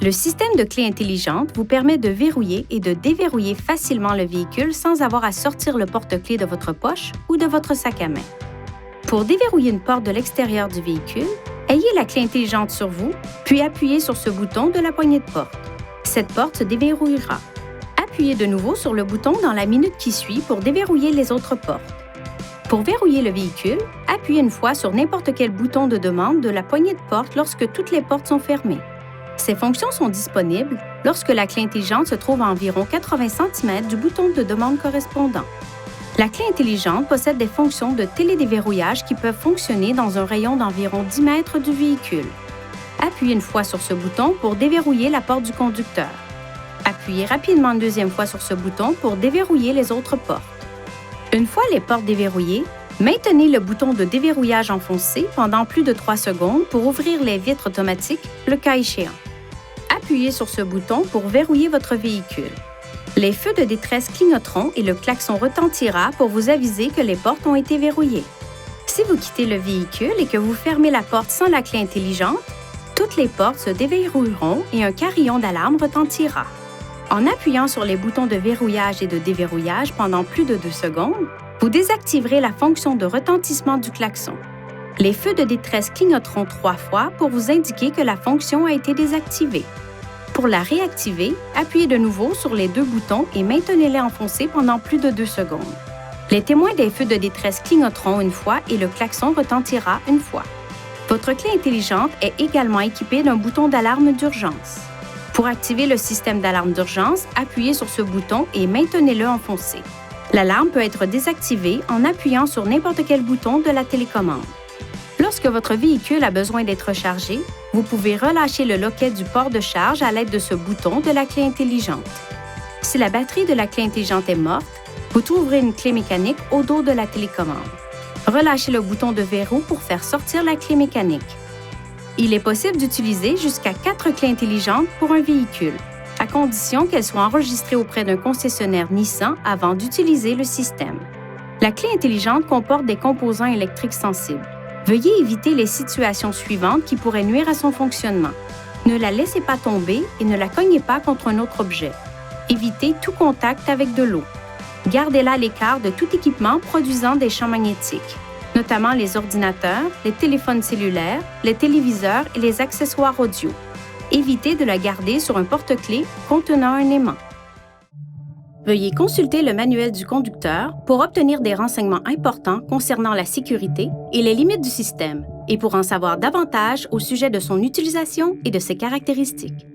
Le système de clé intelligente vous permet de verrouiller et de déverrouiller facilement le véhicule sans avoir à sortir le porte-clés de votre poche ou de votre sac à main. Pour déverrouiller une porte de l'extérieur du véhicule, ayez la clé intelligente sur vous, puis appuyez sur ce bouton de la poignée de porte. Cette porte se déverrouillera. Appuyez de nouveau sur le bouton dans la minute qui suit pour déverrouiller les autres portes. Pour verrouiller le véhicule, appuyez une fois sur n'importe quel bouton de demande de la poignée de porte lorsque toutes les portes sont fermées. Ces fonctions sont disponibles lorsque la clé intelligente se trouve à environ 80 cm du bouton de demande correspondant. La clé intelligente possède des fonctions de télédéverrouillage qui peuvent fonctionner dans un rayon d'environ 10 mètres du véhicule. Appuyez une fois sur ce bouton pour déverrouiller la porte du conducteur. Appuyez rapidement une deuxième fois sur ce bouton pour déverrouiller les autres portes. Une fois les portes déverrouillées, maintenez le bouton de déverrouillage enfoncé pendant plus de 3 secondes pour ouvrir les vitres automatiques, le cas échéant. Appuyez sur ce bouton pour verrouiller votre véhicule. Les feux de détresse clignoteront et le klaxon retentira pour vous aviser que les portes ont été verrouillées. Si vous quittez le véhicule et que vous fermez la porte sans la clé intelligente, toutes les portes se déverrouilleront et un carillon d'alarme retentira. En appuyant sur les boutons de verrouillage et de déverrouillage pendant plus de 2 secondes, vous désactiverez la fonction de retentissement du klaxon. Les feux de détresse clignoteront 3 fois pour vous indiquer que la fonction a été désactivée. Pour la réactiver, appuyez de nouveau sur les 2 boutons et maintenez-les enfoncés pendant plus de 2 secondes. Les témoins des feux de détresse clignoteront une fois et le klaxon retentira une fois. Votre clé intelligente est également équipée d'un bouton d'alarme d'urgence. Pour activer le système d'alarme d'urgence, appuyez sur ce bouton et maintenez-le enfoncé. L'alarme peut être désactivée en appuyant sur n'importe quel bouton de la télécommande. Lorsque votre véhicule a besoin d'être rechargé, vous pouvez relâcher le loquet du port de charge à l'aide de ce bouton de la clé intelligente. Si la batterie de la clé intelligente est morte, vous trouverez une clé mécanique au dos de la télécommande. Relâchez le bouton de verrou pour faire sortir la clé mécanique. Il est possible d'utiliser jusqu'à 4 clés intelligentes pour un véhicule, à condition qu'elles soient enregistrées auprès d'un concessionnaire Nissan avant d'utiliser le système. La clé intelligente comporte des composants électriques sensibles. Veuillez éviter les situations suivantes qui pourraient nuire à son fonctionnement. Ne la laissez pas tomber et ne la cognez pas contre un autre objet. Évitez tout contact avec de l'eau. Gardez-la à l'écart de tout équipement produisant des champs magnétiques, notamment les ordinateurs, les téléphones cellulaires, les téléviseurs et les accessoires audio. Évitez de la garder sur un porte-clés contenant un aimant. Veuillez consulter le manuel du conducteur pour obtenir des renseignements importants concernant la sécurité et les limites du système et pour en savoir davantage au sujet de son utilisation et de ses caractéristiques.